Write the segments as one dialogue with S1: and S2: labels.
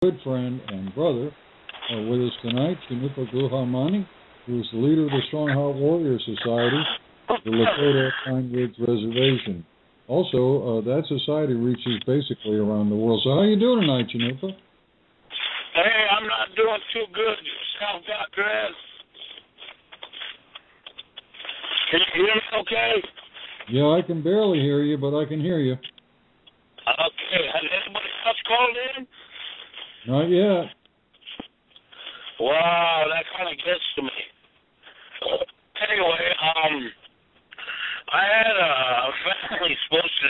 S1: good friend and brother with us tonight, Canupa, who is the leader of the Strong Heart Warrior Society, the Lakota Pine Ridge Reservation. Also, that society reaches basically around the world. So how you doing tonight, Canupa?
S2: Hey, I'm not doing too good. Yourself, Dr. S. Can you hear me okay?
S1: Yeah, I can barely hear you, but I can hear you.
S2: Okay. Has anybody else called in?
S1: Not yet.
S2: Wow, that kind of gets to me. Anyway, I had a family supposed to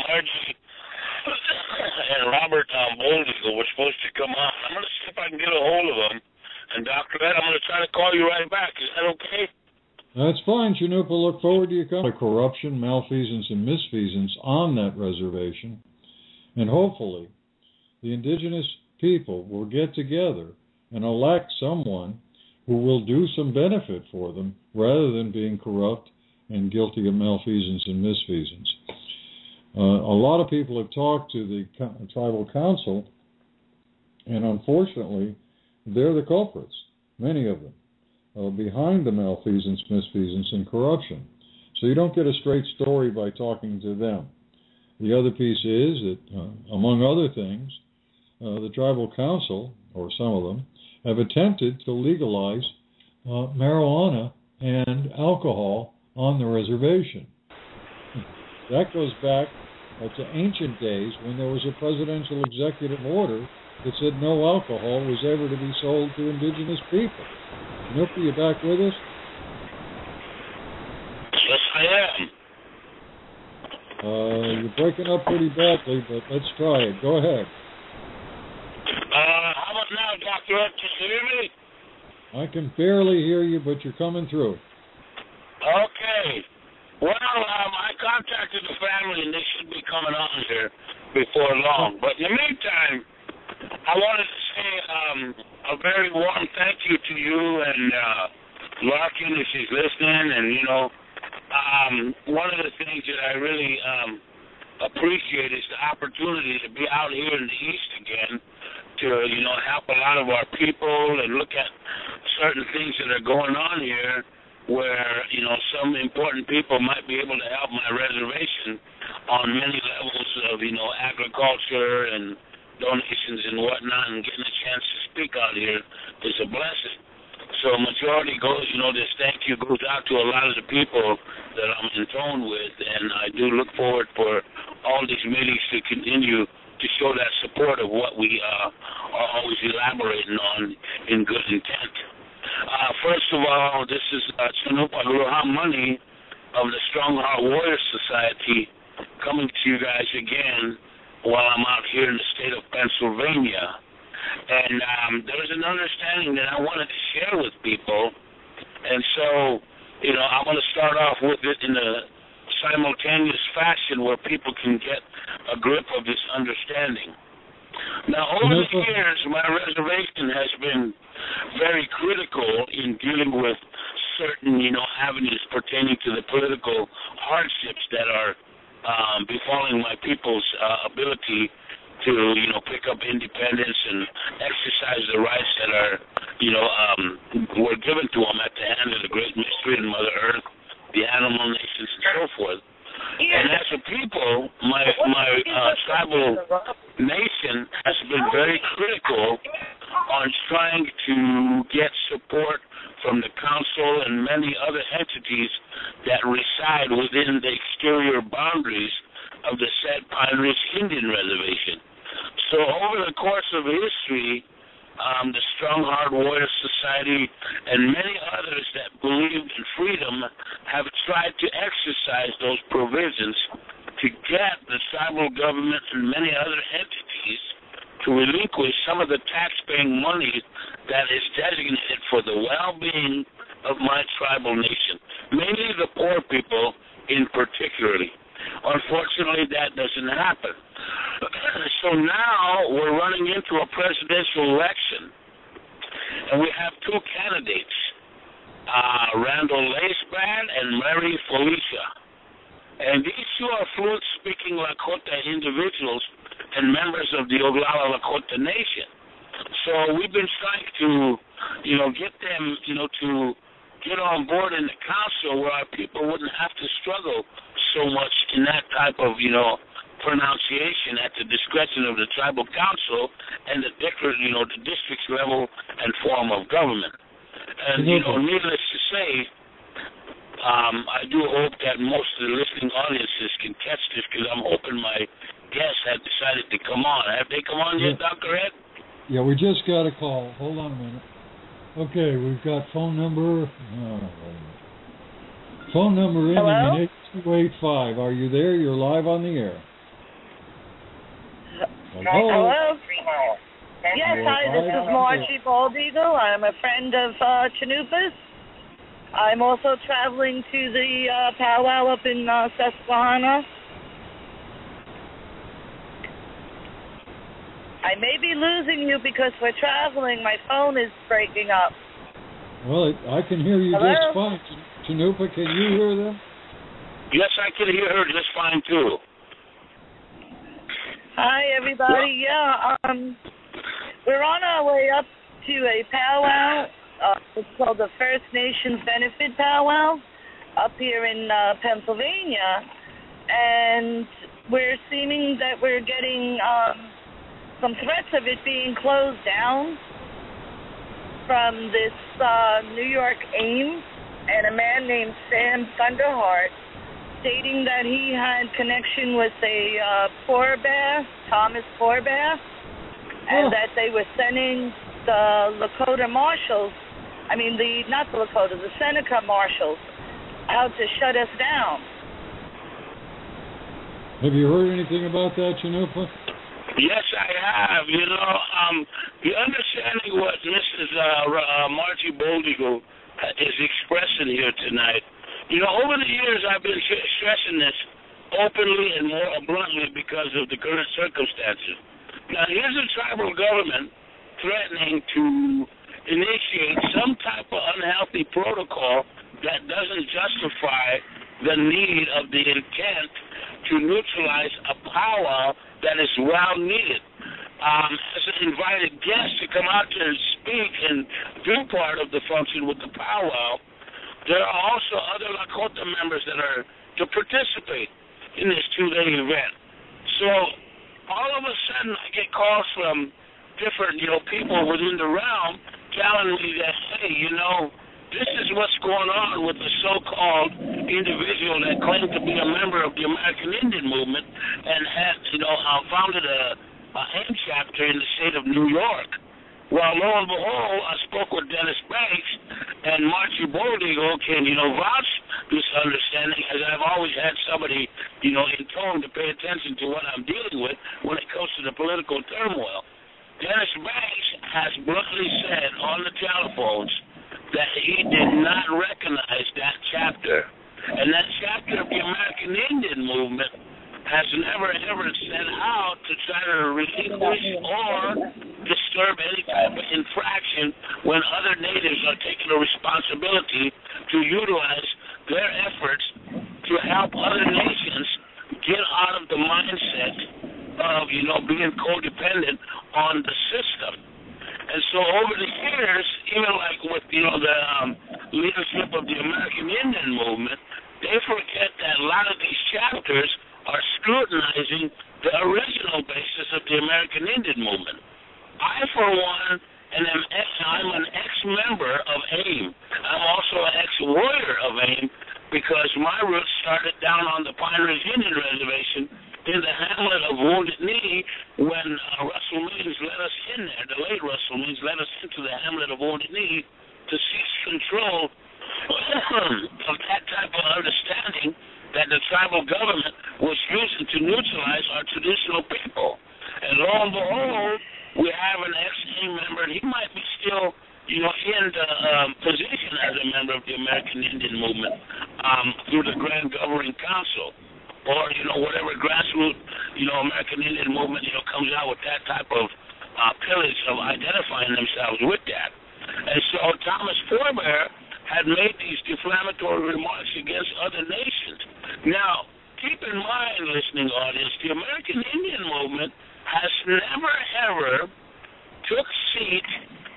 S2: Margie and Robert Boldigal were supposed to come on. I'm going to see if I can get a hold of them. And Dr. Ed, I'm going to try to call you right back. Is that okay?
S1: That's fine, Canupa. Look forward to you coming. Corruption, malfeasance, and misfeasance on that reservation. And hopefully, the indigenous people will get together and elect someone who will do some benefit for them rather than being corrupt and guilty of malfeasance and misfeasance. A lot of people have talked to the tribal council, and unfortunately, they're the culprits, many of them, behind the malfeasance, misfeasance, and corruption. So you don't get a straight story by talking to them. The other piece is that, among other things, the tribal council, or some of them, have attempted to legalize marijuana and alcohol on the reservation. That goes back to ancient days when there was a presidential executive order that said no alcohol was ever to be sold to indigenous people. Nope, are you back with us?
S2: Yes, I am.
S1: You're breaking up pretty badly, but let's try it. Go ahead.
S2: How about now, Dr. Ed? Can you hear me?
S1: I can barely hear you, but you're coming through.
S2: Okay. Well, I contacted the family, and they should be coming on here before long. But in the meantime, I wanted to say a very warm thank you to you and Larkin, if she's listening. And, you know, one of the things that I really appreciate is the opportunity to be out here in the East again to, you know, help a lot of our people and look at certain things that are going on here where, you know, some important people might be able to help my reservation on many levels of, you know, agriculture and donations and whatnot, and getting a chance to speak out here is a blessing. So majority goes, you know, this thank you goes out to a lot of the people that I'm in tone with, and I do look forward for all these meetings to continue to show that support of what we are always elaborating on in good intent. First of all, this is Canupa Money of the Strong Heart Warrior Society coming to you guys again while I'm out here in the state of Pennsylvania. And there was an understanding that I wanted to share with people. And so, you know, I'm going to start off with it in a simultaneous fashion where people can get a grip of this understanding. Now, over the years, my reservation has been very critical in dealing with certain, you know, avenues pertaining to the political hardships that are befalling my people's ability to, you know, pick up independence and exercise the rights that are, you know, were given to them at the hand of the Great Mystery and Mother Earth, the animal nations, and so forth. And as a people, my tribal nation has been very critical on trying to get support from the council and many other entities that reside within the exterior boundaries of the said Pine Ridge Indian Reservation. So over the course of history, the Strong Heart Warrior Society and many others that believed in freedom have tried to exercise those provisions to get the tribal government and many other entities to relinquish some of the tax-paying money that is designated for the well-being of my tribal nation, mainly the poor people in particularly. Unfortunately, that doesn't happen. So now we're running into a presidential election, and we have two candidates, Randall Lacebrand and Mary Felicia. And these two are fluent-speaking Lakota individuals and members of the Oglala Lakota Nation. So we've been trying to, get them, to get on board in the council where our people wouldn't have to struggle so much in that type of, pronunciation at the discretion of the tribal council and the district's level and form of government. And, needless to say, I do hope that most of the listening audiences can catch this because I'm hoping my guests have decided to come on. Have they come on yet, Dr. Ed? Yeah,
S1: we just got a call. Hold on a minute. Okay, we've got phone number. Phone number ending in 8285. Are you there? You're live on the air.
S3: Hello? Yes, hi, this is Margie Bald Eagle. I'm a friend of Canupa's. I'm also traveling to the Pow-wow up in Susquehanna. I may be losing you because we're traveling. My phone is breaking up.
S1: Well, I can hear you just fine. Canupa, can you hear them?
S2: Yes, I can hear her just fine, too.
S3: Hi, everybody. Yeah, we're on our way up to a powwow. It's called the First Nations Benefit Powwow up here in Pennsylvania. And we're seeming that we're getting some threats of it being closed down from this New York AIM and a man named Sam Thunderheart, stating that he had connection with a Thomas Forbear, and that they were sending the Lakota marshals, the Seneca marshals, out to shut us down.
S1: Have you heard anything about that, Canupa?
S2: Yes, I have. The understanding what Mrs. Margie Boldigo is expressing here tonight. Over the years, I've been stressing this openly and more bluntly because of the current circumstances. Now, here's a tribal government threatening to initiate some type of unhealthy protocol that doesn't justify the need of the intent to neutralize a powwow that is well needed. As an invited guest to come out to speak and do part of the function with the powwow, there are also other Lakota members that are to participate in this two-day event. So all of a sudden I get calls from different, people within the realm telling me that, hey, this is what's going on with the so-called individual that claimed to be a member of the American Indian movement and had, founded a AIM chapter in the state of New York. Well, lo and behold, I spoke with Dennis Banks, and Margie Boldigo can, vouch this understanding, as I've always had somebody, in tone to pay attention to what I'm dealing with when it comes to the political turmoil. Dennis Banks has bluntly said on the telephones that he did not recognize that chapter. And that chapter of the American Indian movement has never, ever set out to try to relinquish or disturb any type of infraction when other natives are taking a responsibility to utilize their efforts to help other nations get out of the mindset of, being codependent on the system. And so over the years, even like with, the leadership of the American Indian movement, they forget that a lot of these chapters are scrutinizing the original basis of the American Indian movement. I, for one, I'm an ex-member of AIM. I'm also an ex-warrior of AIM because my roots started down on the Pine Ridge Indian Reservation in the hamlet of Wounded Knee when Russell Means led us in there. The late Russell Means led us into the hamlet of Wounded Knee to seize control of that type of understanding that the tribal government was using to neutralize our traditional people. And lo and behold, we have an ex-AIM member, and he might be still, in the position as a member of the American Indian movement through the Grand Governing Council, or, whatever grassroots, American Indian movement, comes out with that type of pillage of identifying themselves with that. And so Thomas Forbear had made these defamatory remarks against other nations. Now, keep in mind, listening audience, the American Indian movement has never, ever took seat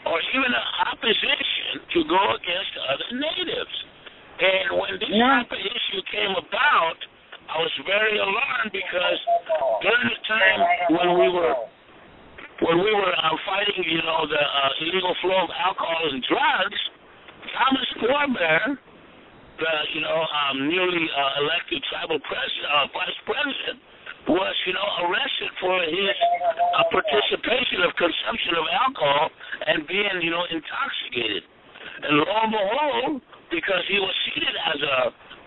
S2: or even an opposition to go against other natives. And when this type of issue came about, I was very alarmed because during the time when we were fighting, the illegal flow of alcohol and drugs, Thomas Forebear, the newly elected tribal vice president, was arrested for his participation of consumption of alcohol and being intoxicated. And lo and behold, because he was seated as a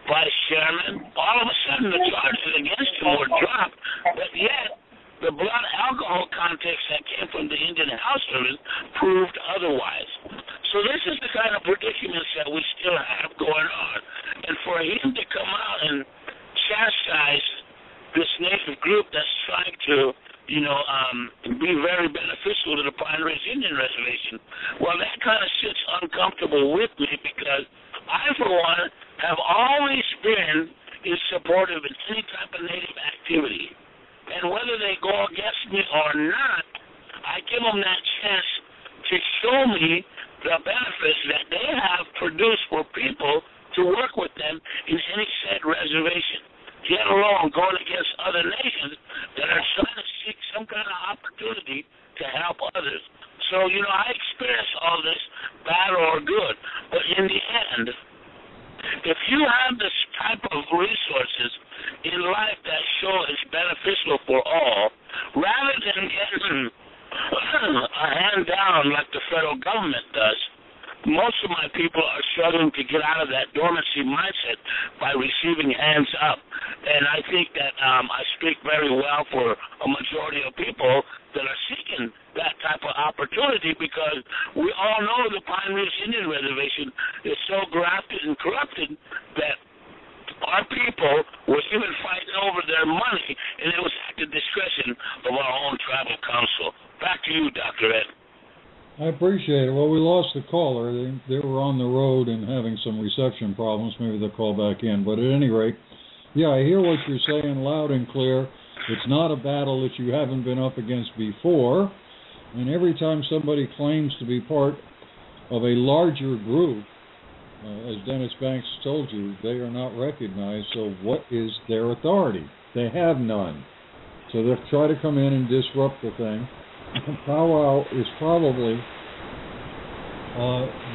S2: vice chairman, all of a sudden the charges against him were dropped, but yet the blood alcohol context that came from the Indian House Service proved otherwise. So this is the kind of predicaments that we still have going on. And for him to come out and chastise this native group that's trying to, be very beneficial to the Pine Ridge Indian Reservation, well, that kind of sits uncomfortable with me because I, for one, have always been in support of any type of native activity. And whether they go against me or not, I give them that chance to show me the benefits that they have produced for people to work with them in any said reservation, yet alone going against other nations that are trying to seek some kind of opportunity to help others. So, I experience all this, bad or good, but in the end, if you have this type of resources in life that show it's beneficial for all, rather than getting a hand down like the federal government does, most of my people are struggling to get out of that dormancy mindset by receiving hands up. And I think that I speak very well for a majority of people that are seeking that type of opportunity because we all know the Pine Ridge Indian Reservation is so grafted and corrupted that our people were even fighting over their money, and it was at the discretion of our own tribal council. Back to you, Dr. Ed.
S1: I appreciate it. Well, we lost the caller. They were on the road and having some reception problems. Maybe they'll call back in. But at any rate, yeah, I hear what you're saying loud and clear. It's not a battle that you haven't been up against before. And every time somebody claims to be part of a larger group, as Dennis Banks told you, they are not recognized. So what is their authority? They have none. So they'll try to come in and disrupt the thing. Pow-wow is probably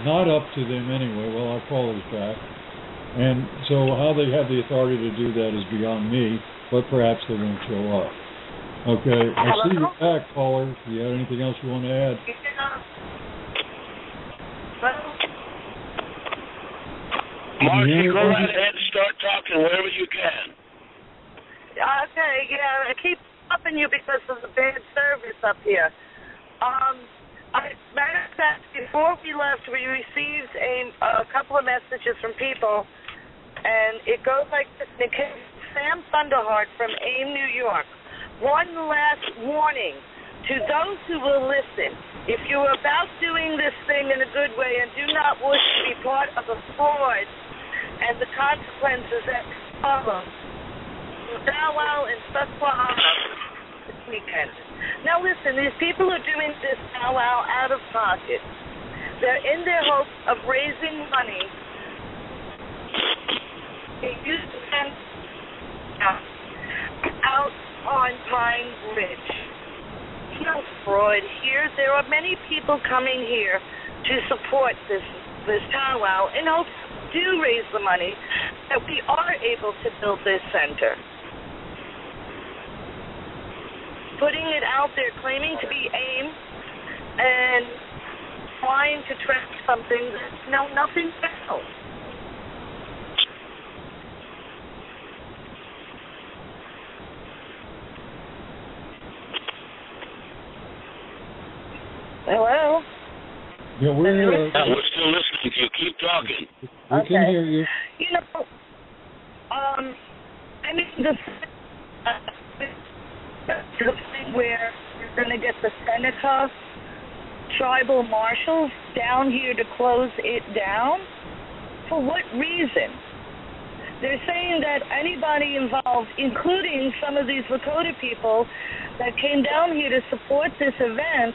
S1: not up to them anyway. Well, our caller's back. And so how they have the authority to do that is beyond me, but perhaps they won't show up. Okay, I see you back, caller. Do you have anything else you want to add?
S2: Marcy, go right ahead and start talking wherever you can.
S3: Okay, yeah, I keep stopping you because of the bad service up here. Matter of fact, before we left, we received a couple of messages from people, and it goes like this. It came from Sam Thunderheart from AIM, New York. One last warning to those who will listen. If you're about doing this thing in a good way and do not wish to be part of the fraud and the consequences that follow, Pow-wow and Susquehanna this weekend. Now listen, these people are doing this Pow-wow out of pocket. They're in their hopes of raising money. They use the fence out on Pine Ridge. No fraud here. There are many people coming here to support this Pow-wow in hopes to raise the money that we are able to build this center. Putting it out there, claiming to be AIM, and trying to track something that's nothing else. Hello?
S1: Yeah, we're
S2: still listening to you. Keep talking.
S1: We can hear you.
S3: You know, I mean, to the point where we're going to get the Seneca tribal marshals down here to close it down? For what reason? They're saying that anybody involved, including some of these Lakota people, that came down here to support this event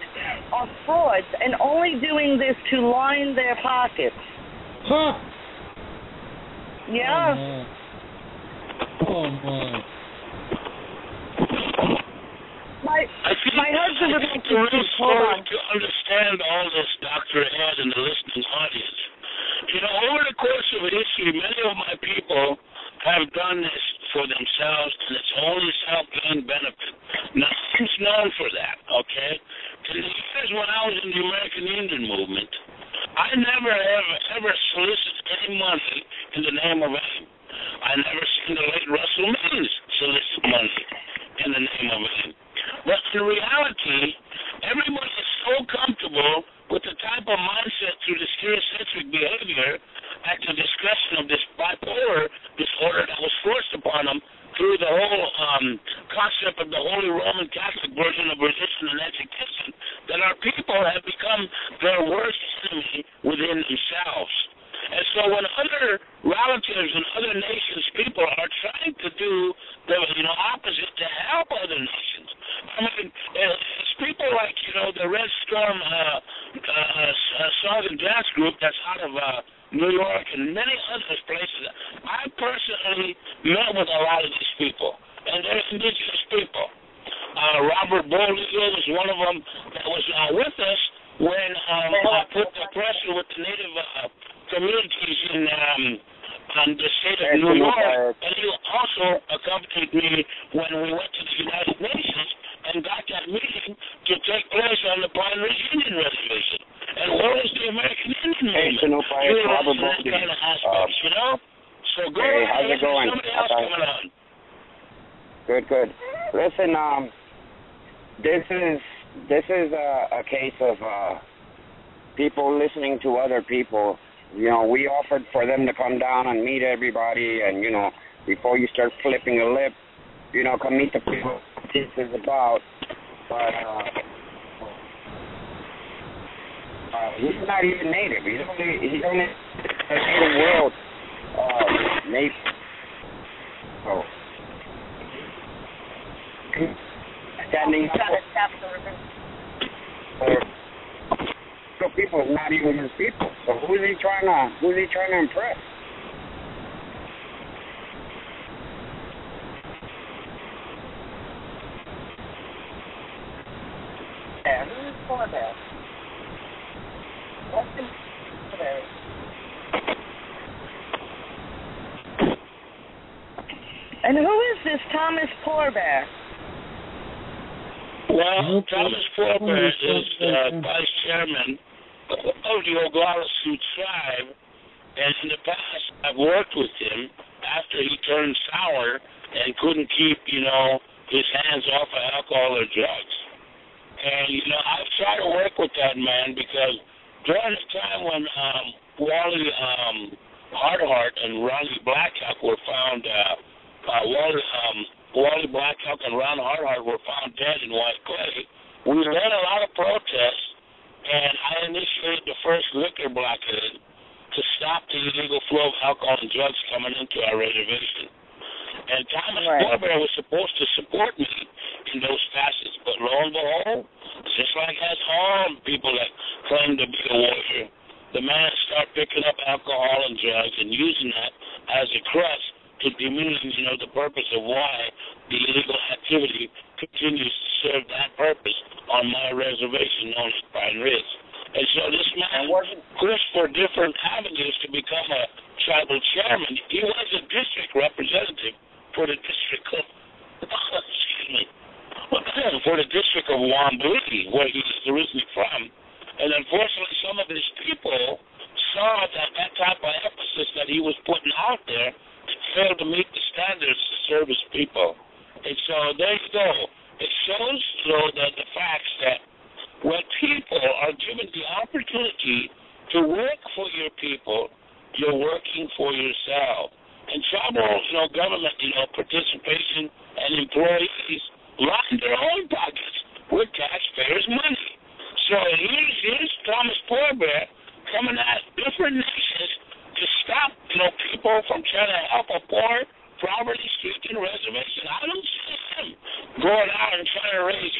S3: are frauds and only doing this to line their pockets.
S1: Huh.
S3: Yeah.
S1: Oh, my.
S3: My husband would like to
S2: really
S3: hold on.
S2: to understand all this, Dr. Ed, and the listening audience. You know, over the course of history, many of my people have done this for themselves, and it's only self-gain benefit. Nothing's known for that, okay? In the years when I was in the American Indian movement, I never, ever solicited any money in the name of AIM. I never seen the late Russell Means solicit money in the name of AIM. But in reality, everybody is so comfortable with the type of mindset through this stereocentric behavior at the discretion of this bipolar disorder that was forced upon them through the whole concept of the Holy Roman Catholic version of resistance and education, that our people have become their worst enemy within themselves. And so when other relatives and other nations' people are trying to do the opposite to help other nations, I mean, it's people like, the Red Storm song and dance group that's out of New York and many other places. I personally met with a lot of these people, and they're indigenous people. Robert Bowlegal was one of them that was with us when I put the pressure with the Native communities in the state of New York, and he also accompanied me when we went to the United Nations and got that meeting to take place on the Pine Ridge Indian Reservation. And where was the American Indian movement?
S4: Robert
S2: That kind of aspects, So go
S4: hey,
S2: ahead.
S4: how's it going?
S2: Somebody else coming on.
S4: Good. Listen, this is a case of people listening to other people. We offered for them to come down and meet everybody, and before you start flipping a lip, come meet the people this is about. But he's not even native. He's only a native world native. Standing up. People is not even his people. So who's he trying to impress?
S3: Yeah, who's for that? What's the And who is this Thomas Poorbear?
S2: Well, Thomas Poorbear is vice chairman of the Oglala Sioux tribe, and in the past I've worked with him after he turned sour and couldn't keep, his hands off of alcohol or drugs. And, I've tried to work with that man because during the time when Wally Hardheart and Ronnie Blackhawk were found, Wally Blackhawk and Ron Hardheart were found dead in White Clay, we led a lot of protests, and I initiated the first liquor blockade to stop the illegal flow of alcohol and drugs coming into our reservation. And Thomas Poorbear was supposed to support me in those facets, but lo and behold, just like as all people that claim to be a warrior, the man started picking up alcohol and drugs and using that as a crutch to demean, the purpose of why the illegal activity continues to serve that purpose on my reservation known as Pine Ridge. And so this man pushed for different avenues to become a tribal chairman. He was a district representative for the district of, for the district of Wambui, where he was originally from. And unfortunately, some of his people saw that type of emphasis that he was putting out there failed to meet the standards to serve his people. And so there you go. It shows, though, that the facts that when people are given the opportunity to work for your people, you're working for yourself. And tribal, government, participation and employees line their own pockets with taxpayers' money. So here's Thomas Poorbear coming at different nations to stop, people from trying to help a poor, poverty-stricken reservation. I don't see him going out and trying to raise,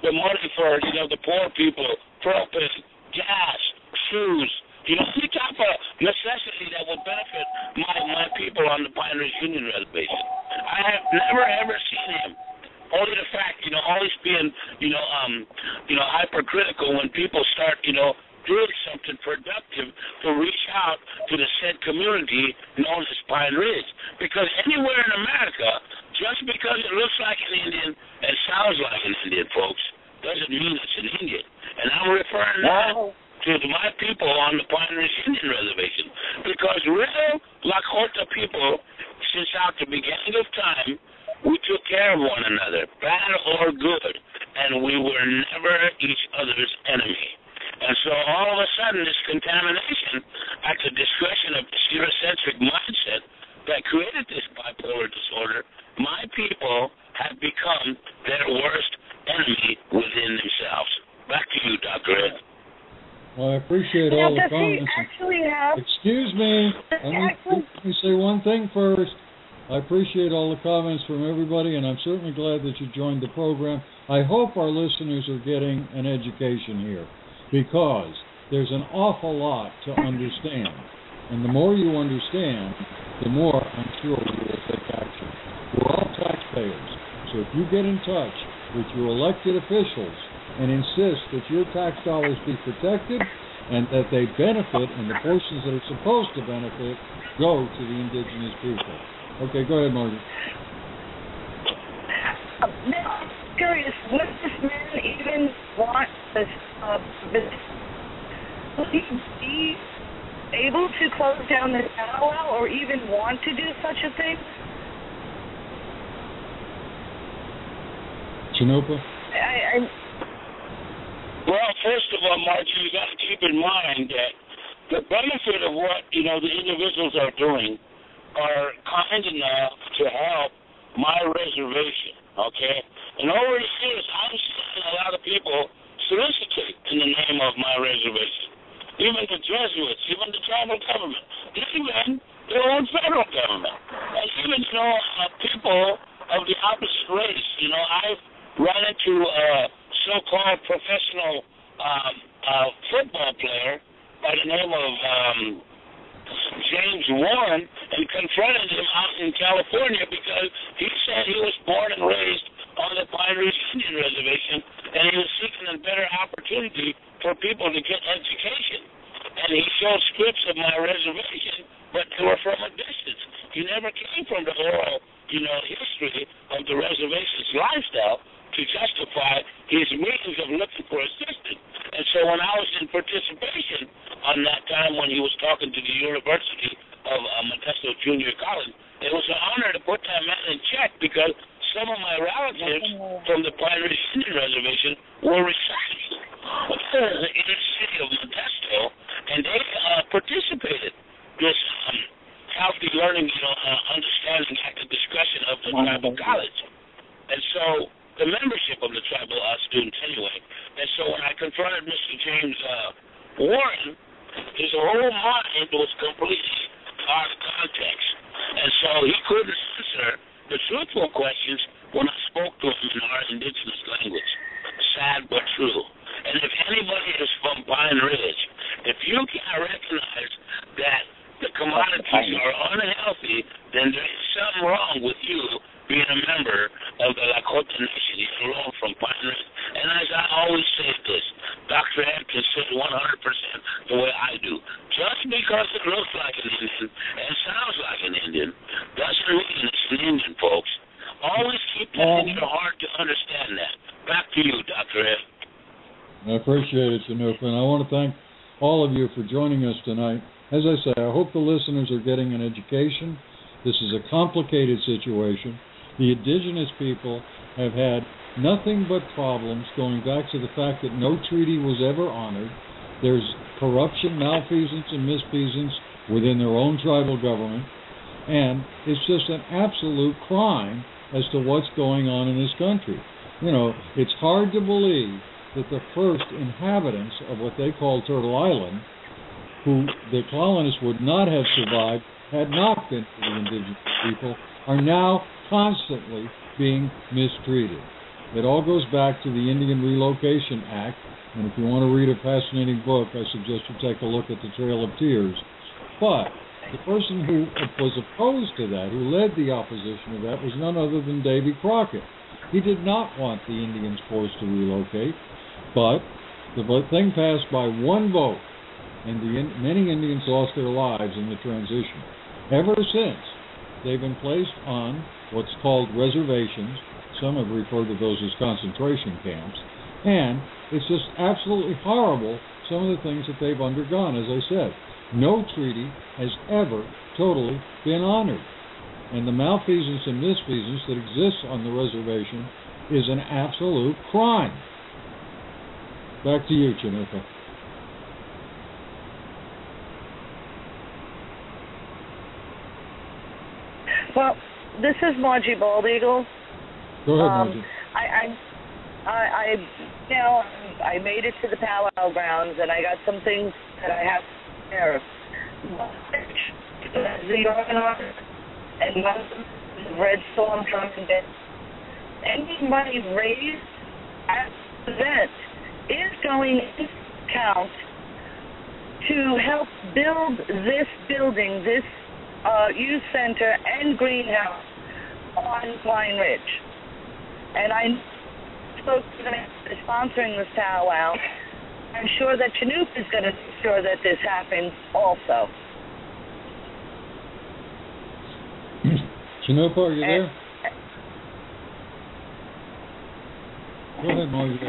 S2: the money for, the poor people, propane, gas, shoes, any type of necessity that would benefit my people on the Pine Ridge Indian Reservation. I have never, ever seen him. Only the fact, always being, hypercritical when people start, doing something productive to reach out to the said community known as Pine Ridge. Because anywhere in America, just because it looks like an Indian and sounds like an Indian, folks, doesn't mean it's an Indian. And I'm referring now to my people on the Pine Ridge Indian Reservation. Because real Lakota people, since out the beginning of time, we took care of one another, bad or good, and we were never each other's enemy. And so all of a sudden, this contamination at the discretion of this Eurocentric mindset that created this bipolar disorder, my people have become their worst enemy within themselves. Back to you, Dr. Ed.
S1: Well, I appreciate all the comments. Excuse me. Let me say one thing first. I appreciate all the comments from everybody, and I'm certainly glad that you joined the program. I hope our listeners are getting an education here, because there's an awful lot to understand. And the more you understand, the more I'm sure you will take action. We're all taxpayers, so if you get in touch with your elected officials and insist that your tax dollars be protected and that they benefit, and the portions that are supposed to benefit go to the indigenous people. Okay, go ahead, Margaret.
S3: Now, I'm curious, would this man even want this? Would he be able to close down this powwow or even want to do such a thing?
S1: Canupa?
S2: Well, first of all, Margie, you got to keep in mind that the benefit of what, the individuals are doing are kind enough to help my reservation, okay? And over the years, I'm seeing a lot of people solicitate in the name of my reservation. Even the Jesuits, even the tribal government, even their own federal government. And even, people of the opposite race. I've run into a so-called professional football player by the name of James Warren, and confronted him out in California because he said he was born and raised on the Pine Ridge Indian Reservation, and he was seeking a better opportunity for people to get education. And he showed scripts of my reservation, but they were from a distance. He never came from the oral, history of the reservation's lifestyle to justify his means of looking for assistance. And so when I was in participation on that time when he was talking to the University of Modesto Junior College, it was an honor to put that man in check, because some of my relatives from the Pine Ridge Indian Reservation were residing in the city of Modesto, and they participated this healthy learning, understanding at the discretion of the tribal college. And so the membership of the tribal students anyway. And so when I confronted Mr. James Warren, his whole mind was completely out of context. And so he couldn't answer the truthful questions when I spoke to him in our indigenous language. Sad but true. And if anybody is from Pine Ridge, if you can't recognize that the commodities are unhealthy, then there's something wrong with you being a member of the Lakota Nation. You're wrong from Pine Ridge. And as I always say this, Dr. Ed can say 100% the way I do. Just because it looks like an Indian and sounds like an Indian doesn't mean it's an Indian, folks. Always keep that in your heart to understand that. Back to you, Dr. Ed.
S1: I appreciate it, Canupa, and I want to thank all of you for joining us tonight. As I say, I hope the listeners are getting an education. This is a complicated situation. The indigenous people have had nothing but problems going back to the fact that no treaty was ever honored. There's corruption, malfeasance, and misfeasance within their own tribal government. And it's just an absolute crime as to what's going on in this country. It's hard to believe that the first inhabitants of what they call Turtle Island, who the colonists would not have survived had not been for the indigenous people, are now constantly being mistreated. it all goes back to the Indian Relocation Act. And if you want to read a fascinating book, I suggest you take a look at The Trail of Tears. But the person who was opposed to that, who led the opposition to that, was none other than Davy Crockett. He did not want the Indians forced to relocate, but the thing passed by one vote, and many Indians lost their lives in the transition. Ever since, they've been placed on what's called reservations. Some have referred to those as concentration camps. And it's just absolutely horrible, some of the things that they've undergone. As I said, no treaty has ever totally been honored. And the malfeasance and misfeasance that exists on the reservation is an absolute crime. Back to you, Canupa.
S3: Well, this is Margie Bald Eagle.
S1: Go ahead, Margie.
S3: I made it to the powwow grounds, and I got some things that I have to share. The organizer and Red Storm Trumpet. Any money raised at the event is going to count to help build this building, this youth center and greenhouse on Pine Ridge. And I spoke to them sponsoring this powwow. I'm sure that Canupa is going to make sure that this happens also.
S1: Canupa, are you there? Go ahead, Margie.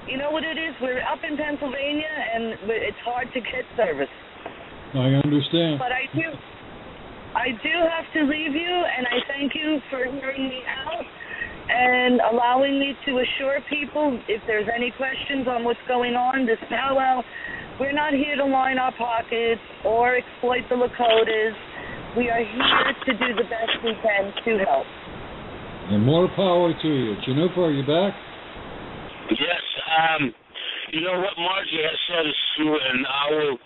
S3: You know what it is? We're up in Pennsylvania, and it's hard to get service.
S1: I understand.
S3: But I do have to leave you, and I thank you for hearing me out and allowing me to assure people if there's any questions on what's going on, this powwow, we're not here to line our pockets or exploit the Lakotas. We are here to do the best we can to help.
S1: And more power to you. Canupa, are you back?
S2: Yes. You know what Margie has said is true, and I will,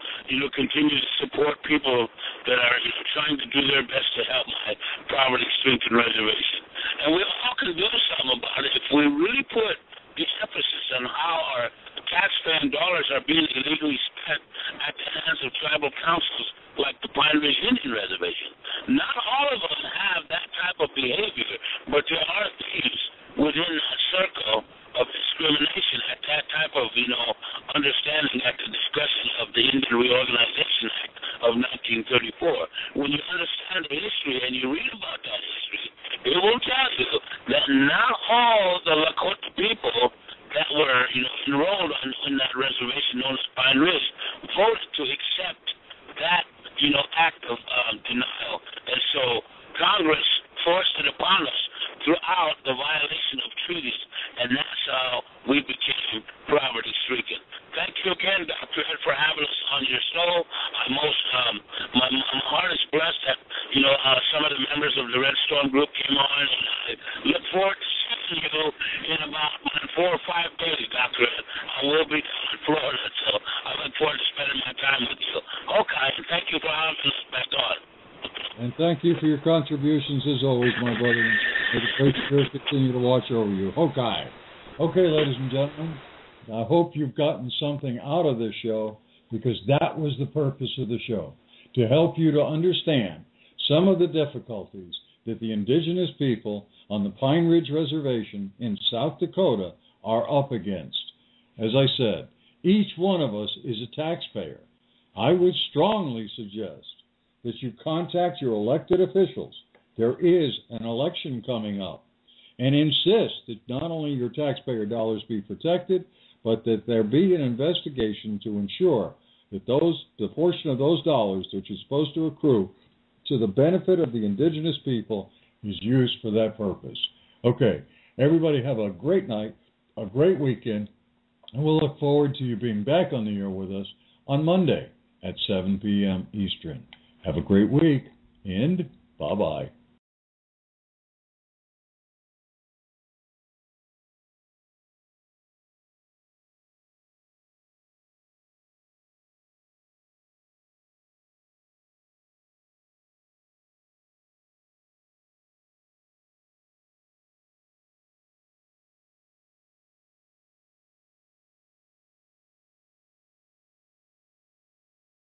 S2: continue to support people that are trying to do their best to help my poverty-stricken reservation. And we all can do something about it if we really put the emphasis on how our taxpaying dollars are being illegally spent at the hands of tribal councils like the Pine Ridge Indian Reservation. Not all of them have that type of behavior, but there are thieves within that circle of discrimination at that type of, understanding at the discussion of the Indian Reorganization Act of 1934. When you understand the history and you read about that history, it will tell you that not all the Lakota people that were, enrolled in that reservation known as Pine Ridge voted to accept that, act of denial. And so Congress forced it upon us throughout the violation of treaties, and that's how we became poverty-stricken. Thank you again, Dr. Ed, for having us on your show. My heart is blessed that, some of the members of the Red Storm group came on, and I look forward to seeing you in about 4 or 5 days, Dr. Ed. I will be in Florida, so I look forward to spending my time with you. Okay, and thank you for having us back on.
S1: And thank you for your contributions as always, my brother. May the Great Spirit continue to watch over you. Okay. Okay, ladies and gentlemen, I hope you've gotten something out of this show, because that was the purpose of the show, to help you to understand some of the difficulties that the indigenous people on the Pine Ridge Reservation in South Dakota are up against. As I said, each one of us is a taxpayer. I would strongly suggest that you contact your elected officials. There is an election coming up, and insist that not only your taxpayer dollars be protected, but that there be an investigation to ensure that the portion of those dollars which is supposed to accrue to the benefit of the indigenous people is used for that purpose. Okay, everybody have a great night, a great weekend, and we'll look forward to you being back on the air with us on Monday at 7 p.m. Eastern. Have a great week, and bye-bye.